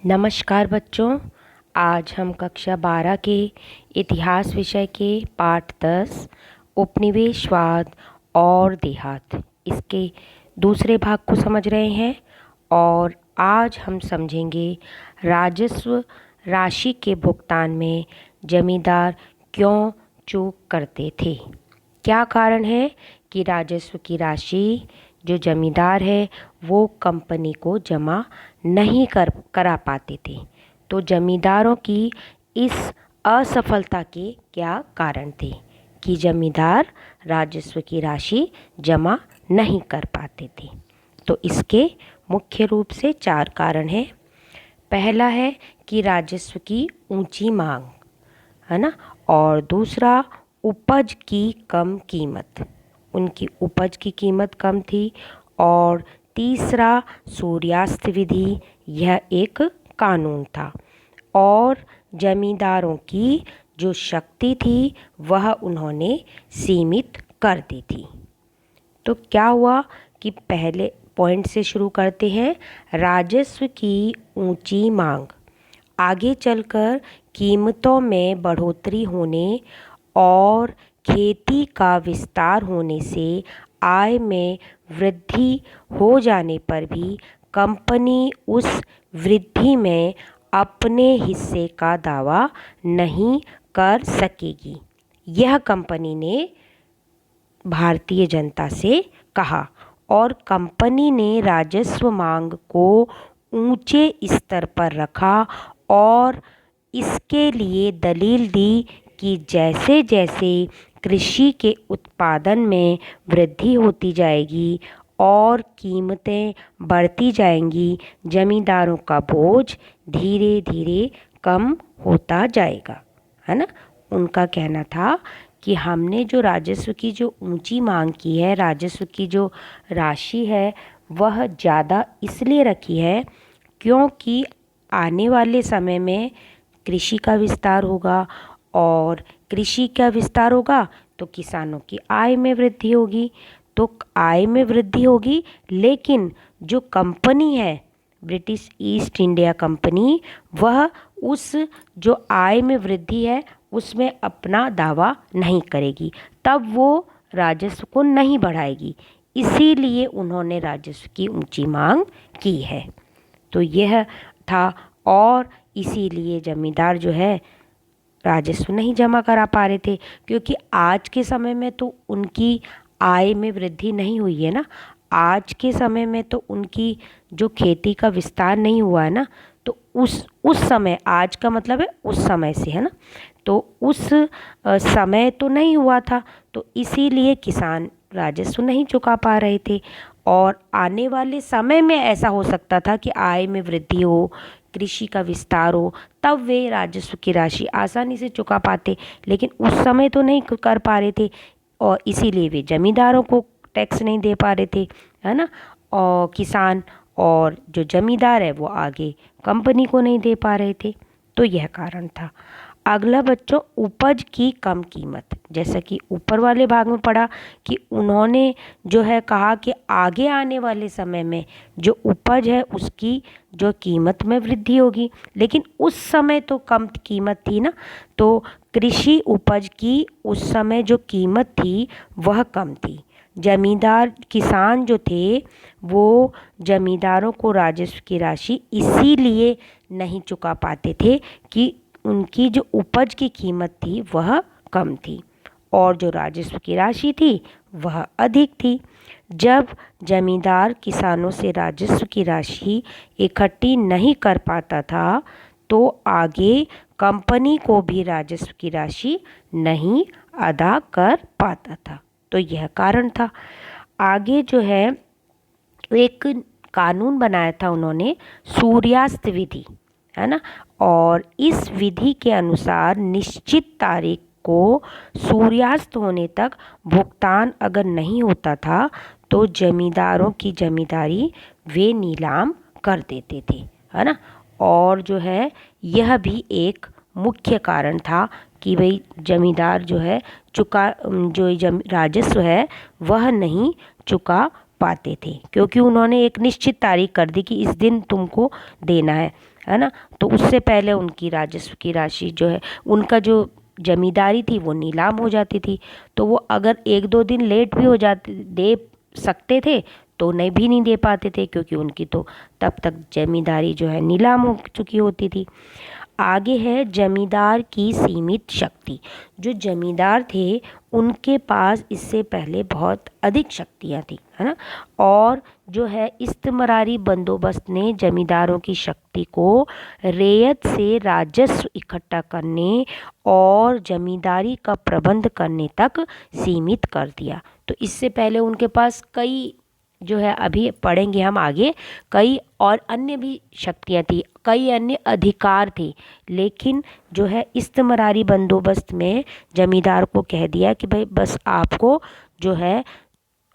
नमस्कार बच्चों। आज हम कक्षा 12 के इतिहास विषय के पाठ 10 उपनिवेशवाद और देहात इसके दूसरे भाग को समझ रहे हैं। और आज हम समझेंगे राजस्व राशि के भुगतान में जमींदार क्यों चूक करते थे। क्या कारण है कि राजस्व की राशि जो जमींदार है वो कंपनी को जमा नहीं करा पाते थे। तो जमींदारों की इस असफलता के क्या कारण थे कि जमींदार राजस्व की राशि जमा नहीं कर पाते थे। तो इसके मुख्य रूप से 4 कारण हैं। पहला है कि राजस्व की ऊंची मांग, है ना, और दूसरा उपज की कम कीमत, उनकी उपज की कीमत कम थी। और तीसरा सूर्यास्त विधि, यह एक कानून था। और जमींदारों की जो शक्ति थी वह उन्होंने सीमित कर दी थी। तो क्या हुआ कि पहले पॉइंट से शुरू करते हैं। राजस्व की ऊंची मांग, आगे चलकर कीमतों में बढ़ोतरी होने और खेती का विस्तार होने से आय में वृद्धि हो जाने पर भी कंपनी उस वृद्धि में अपने हिस्से का दावा नहीं कर सकेगी। यह कंपनी ने भारतीय जनता से कहा और कंपनी ने राजस्व मांग को ऊंचे स्तर पर रखा और इसके लिए दलील दी कि जैसे जैसे कृषि के उत्पादन में वृद्धि होती जाएगी और कीमतें बढ़ती जाएंगी, जमींदारों का बोझ धीरे धीरे कम होता जाएगा, है ना। उनका कहना था कि हमने जो राजस्व की जो ऊंची मांग की है, राजस्व की जो राशि है वह ज़्यादा इसलिए रखी है क्योंकि आने वाले समय में कृषि का विस्तार होगा और कृषि का विस्तार होगा तो किसानों की आय में वृद्धि होगी। तो आय में वृद्धि होगी, लेकिन जो कंपनी है ब्रिटिश ईस्ट इंडिया कंपनी, वह उस जो आय में वृद्धि है उसमें अपना दावा नहीं करेगी, तब वो राजस्व को नहीं बढ़ाएगी। इसीलिए उन्होंने राजस्व की ऊंची मांग की है। तो यह था, और इसीलिए जमींदार जो है राजस्व नहीं जमा करा पा रहे थे, क्योंकि आज के समय में तो उनकी आय में वृद्धि नहीं हुई है ना। आज के समय में तो उनकी जो खेती का विस्तार नहीं हुआ है ना। तो उस समय, आज का मतलब है उस समय से, है ना। तो उस समय तो नहीं हुआ था, तो इसीलिए किसान राजस्व नहीं चुका पा रहे थे। और आने वाले समय में ऐसा हो सकता था कि आय में वृद्धि हो, कृषि का विस्तार हो, तब वे राजस्व की राशि आसानी से चुका पाते, लेकिन उस समय तो नहीं कर पा रहे थे और इसीलिए वे जमींदारों को टैक्स नहीं दे पा रहे थे, है ना। और किसान और जो जमींदार है वो आगे कंपनी को नहीं दे पा रहे थे। तो यह कारण था। अगला बच्चों, उपज की कम कीमत। जैसा कि ऊपर वाले भाग में पढ़ा कि उन्होंने जो है कहा कि आगे आने वाले समय में जो उपज है उसकी जो कीमत में वृद्धि होगी, लेकिन उस समय तो कम कीमत थी ना। तो कृषि उपज की उस समय जो कीमत थी वह कम थी। जमींदार किसान जो थे वो जमींदारों को राजस्व की राशि इसीलिए नहीं चुका पाते थे कि उनकी जो उपज की कीमत थी वह कम थी और जो राजस्व की राशि थी वह अधिक थी। जब जमींदार किसानों से राजस्व की राशि इकट्ठी नहीं कर पाता था तो आगे कंपनी को भी राजस्व की राशि नहीं अदा कर पाता था। तो यह कारण था। आगे जो है एक कानून बनाया था उन्होंने, सूर्यास्त विधि, है ना। और इस विधि के अनुसार निश्चित तारीख को सूर्यास्त होने तक भुगतान अगर नहीं होता था तो जमींदारों की जमींदारी वे नीलाम कर देते थे, है ना। और जो है यह भी एक मुख्य कारण था कि भाई जमींदार जो है राजस्व है वह नहीं चुका पाते थे, क्योंकि उन्होंने एक निश्चित तारीख कर दी कि इस दिन तुमको देना है है ना। तो उससे पहले उनकी राजस्व की राशि जो है, उनका जो जमींदारी थी वो नीलाम हो जाती थी। तो वो अगर 1-2 दिन लेट भी हो जाते दे सकते थे तो नहीं दे पाते थे, क्योंकि उनकी तो तब तक जमींदारी जो है नीलाम हो चुकी होती थी। आगे है जमींदार की सीमित शक्ति। जो जमींदार थे उनके पास इससे पहले बहुत अधिक शक्तियाँ थी, है ना। और जो है इस्तिमरारी बंदोबस्त ने जमींदारों की शक्ति को रेयत से राजस्व इकट्ठा करने और जमींदारी का प्रबंध करने तक सीमित कर दिया। तो इससे पहले उनके पास कई, जो है अभी पढ़ेंगे हम आगे, कई और अन्य भी शक्तियाँ थी, कई अन्य अधिकार थे। लेकिन जो है इस्तिमरारी बंदोबस्त में जमींदार को कह दिया कि भाई बस आपको जो है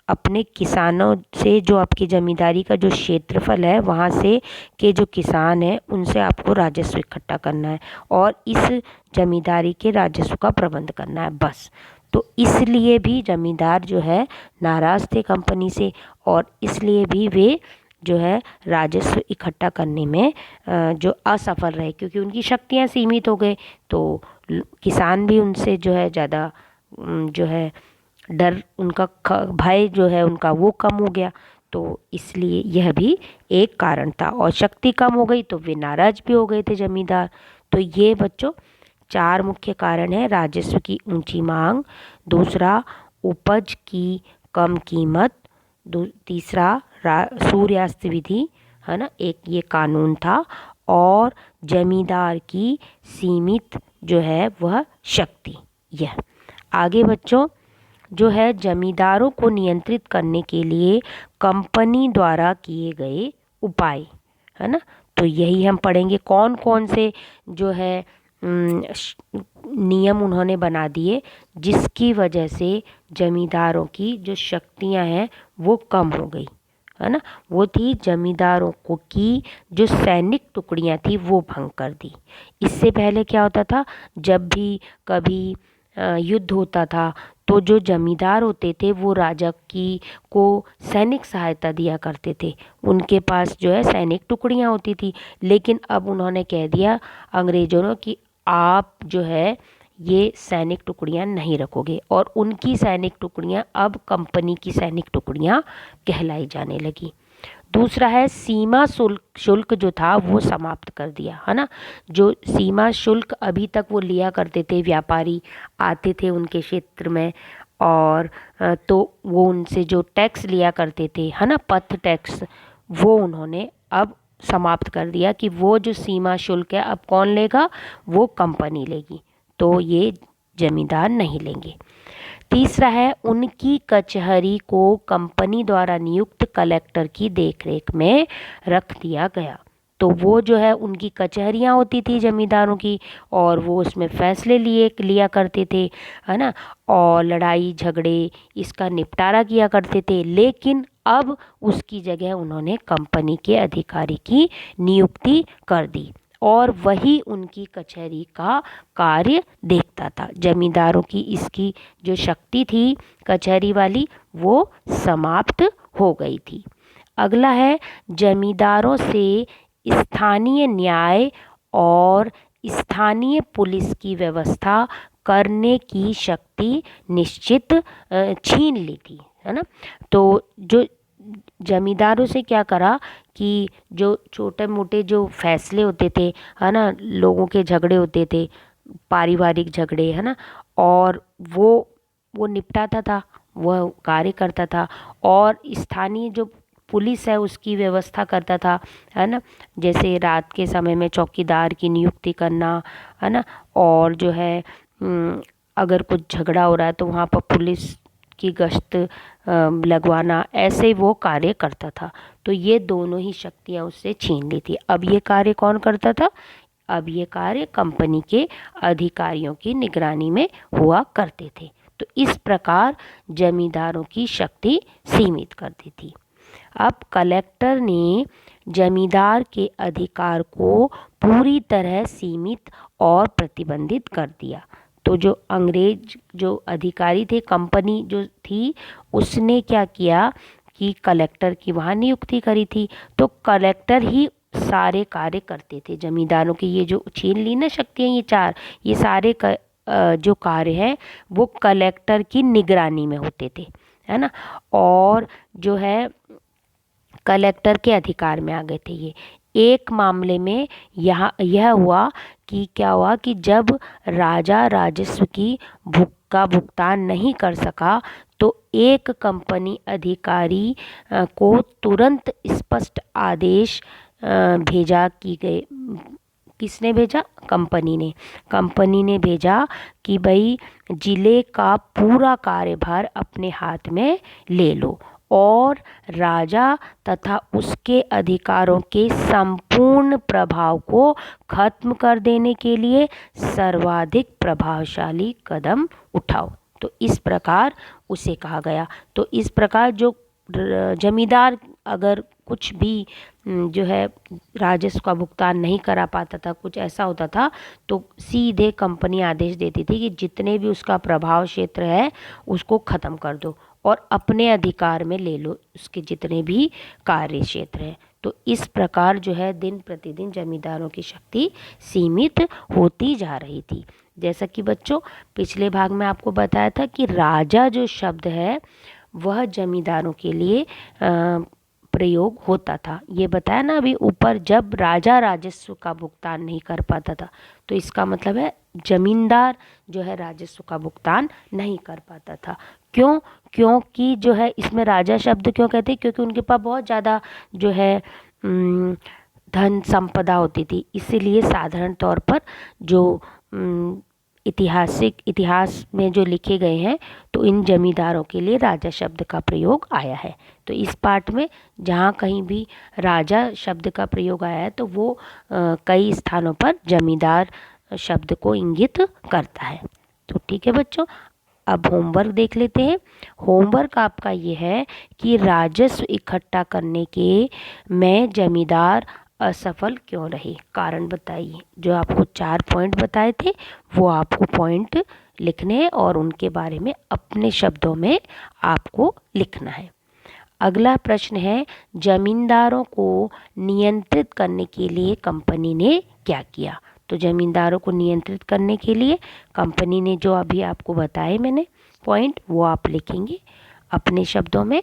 अपने किसानों से, जो आपकी जमींदारी का जो क्षेत्रफल है वहाँ से के जो किसान हैं उनसे आपको राजस्व इकट्ठा करना है और इस जमींदारी के राजस्व का प्रबंध करना है, बस। तो इसलिए भी जमींदार जो है नाराज़ थे कंपनी से, और इसलिए भी वे जो है राजस्व इकट्ठा करने में जो असफल रहे, क्योंकि उनकी शक्तियाँ सीमित हो गई। तो किसान भी उनसे जो है ज़्यादा जो है डर, उनका भय जो है उनका वो कम हो गया। तो इसलिए यह भी एक कारण था, और शक्ति कम हो गई तो वे नाराज भी हो गए थे जमींदार। तो ये बच्चों 4 मुख्य कारण है। राजस्व की ऊंची मांग, दूसरा उपज की कम कीमत, तीसरा सूर्यास्त विधि, है ना, एक ये कानून था, और जमींदार की सीमित जो है वह शक्ति। यह आगे बच्चों जो है जमींदारों को नियंत्रित करने के लिए कंपनी द्वारा किए गए उपाय, है ना। तो यही हम पढ़ेंगे, कौन कौन से जो है नियम उन्होंने बना दिए जिसकी वजह से जमींदारों की जो शक्तियां हैं वो कम हो गई, है ना। वो थी जमींदारों को की जो सैनिक टुकड़ियां थी वो भंग कर दी। इससे पहले क्या होता था, जब भी कभी युद्ध होता था तो जो जमींदार होते थे वो राजा की को सैनिक सहायता दिया करते थे, उनके पास जो है सैनिक टुकड़ियां होती थी। लेकिन अब उन्होंने कह दिया अंग्रेजों ने कि आप जो है ये सैनिक टुकड़ियां नहीं रखोगे, और उनकी सैनिक टुकड़ियां अब कंपनी की सैनिक टुकड़ियां कहलाई जाने लगी। दूसरा है सीमा शुल्क जो था वो समाप्त कर दिया, है ना। जो सीमा शुल्क अभी तक वो लिया करते थे, व्यापारी आते थे उनके क्षेत्र में, और तो वो उनसे जो टैक्स लिया करते थे, है ना, पथ टैक्स, वो उन्होंने अब समाप्त कर दिया कि वो जो सीमा शुल्क है अब कौन लेगा, वो कंपनी लेगी, तो ये जमींदार नहीं लेंगे। तीसरा है उनकी कचहरी को कंपनी द्वारा नियुक्त कलेक्टर की देखरेख में रख दिया गया। तो वो जो है उनकी कचहरियाँ होती थी जमींदारों की, और वो उसमें फैसले लिया करते थे, है ना, और लड़ाई झगड़े इसका निपटारा किया करते थे। लेकिन अब उसकी जगह उन्होंने कंपनी के अधिकारी की नियुक्ति कर दी, और वही उनकी कचहरी का कार्य देखता था। जमींदारों की इसकी जो शक्ति थी कचहरी वाली वो समाप्त हो गई थी। अगला है जमींदारों से स्थानीय न्याय और स्थानीय पुलिस की व्यवस्था करने की शक्ति निश्चित छीन ली थी, है ना। तो जो जमींदारों से क्या करा कि जो छोटे मोटे जो फैसले होते थे, है ना, लोगों के झगड़े होते थे, पारिवारिक झगड़े, है ना, और वो निपटाता था, वह कार्य करता था, और स्थानीय जो पुलिस है उसकी व्यवस्था करता था, है ना। जैसे रात के समय में चौकीदार की नियुक्ति करना, है ना, और जो है अगर कुछ झगड़ा हो रहा है तो वहाँ पर पुलिस की गश्त लगवाना, ऐसे वो कार्य करता था। तो ये दोनों ही शक्तियाँ उससे छीन ली थी। अब ये कार्य कौन करता था, अब ये कार्य कंपनी के अधिकारियों की निगरानी में हुआ करते थे। तो इस प्रकार जमींदारों की शक्ति सीमित कर दी थी। अब कलेक्टर ने जमींदार के अधिकार को पूरी तरह सीमित और प्रतिबंधित कर दिया। तो जो अंग्रेज जो अधिकारी थे, कंपनी जो थी, उसने क्या किया कि कलेक्टर की वहाँ नियुक्ति करी थी। तो कलेक्टर ही सारे कार्य करते थे। जमींदारों की ये जो छीन ली ना शक्तियाँ, ये चार, ये सारे जो कार्य हैं वो कलेक्टर की निगरानी में होते थे, है ना। और जो है कलेक्टर के अधिकार में आ गए थे ये। एक मामले में यहाँ यह हुआ कि क्या हुआ कि जब राजा राजस्व की का भुगतान नहीं कर सका तो एक कंपनी अधिकारी को तुरंत स्पष्ट आदेश भेजा की गए। किसने भेजा? कंपनी ने भेजा कि भाई जिले का पूरा कार्यभार अपने हाथ में ले लो और राजा तथा उसके अधिकारों के संपूर्ण प्रभाव को खत्म कर देने के लिए सर्वाधिक प्रभावशाली कदम उठाओ। तो इस प्रकार उसे कहा गया। तो इस प्रकार जो जमींदार अगर कुछ भी जो है राजस्व का भुगतान नहीं करा पाता था, कुछ ऐसा होता था, तो सीधे कंपनी आदेश देती थी कि जितने भी उसका प्रभाव क्षेत्र है उसको ख़त्म कर दो और अपने अधिकार में ले लो उसके जितने भी कार्य क्षेत्र हैं। तो इस प्रकार जो है दिन प्रतिदिन जमींदारों की शक्ति सीमित होती जा रही थी। जैसा कि बच्चों पिछले भाग में आपको बताया था कि राजा जो शब्द है वह जमींदारों के लिए प्रयोग होता था। ये बताया ना अभी ऊपर, जब राजा राजस्व का भुगतान नहीं कर पाता था, तो इसका मतलब है जमींदार जो है राजस्व का भुगतान नहीं कर पाता था। क्यों? क्योंकि जो है इसमें राजा शब्द क्यों कहते हैं? क्योंकि उनके पास बहुत ज़्यादा जो है धन संपदा होती थी। इसीलिए साधारण तौर पर जो इतिहास में जो लिखे गए हैं तो इन जमींदारों के लिए राजा शब्द का प्रयोग आया है। तो इस पाठ में जहाँ कहीं भी राजा शब्द का प्रयोग आया है तो वो कई स्थानों पर जमींदार शब्द को इंगित करता है। तो ठीक है बच्चों, अब होमवर्क देख लेते हैं। होमवर्क आपका ये है कि राजस्व इकट्ठा करने के में जमींदार असफल क्यों रहे, कारण बताइए। जो आपको 4 पॉइंट बताए थे वो आपको पॉइंट लिखने हैं और उनके बारे में अपने शब्दों में आपको लिखना है। अगला प्रश्न है, जमींदारों को नियंत्रित करने के लिए कंपनी ने क्या किया? तो जमींदारों को नियंत्रित करने के लिए कंपनी ने जो अभी आपको बताए मैंने पॉइंट, वो आप लिखेंगे अपने शब्दों में।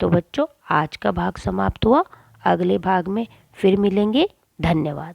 तो बच्चों आज का भाग समाप्त हुआ। अगले भाग में फिर मिलेंगे। धन्यवाद।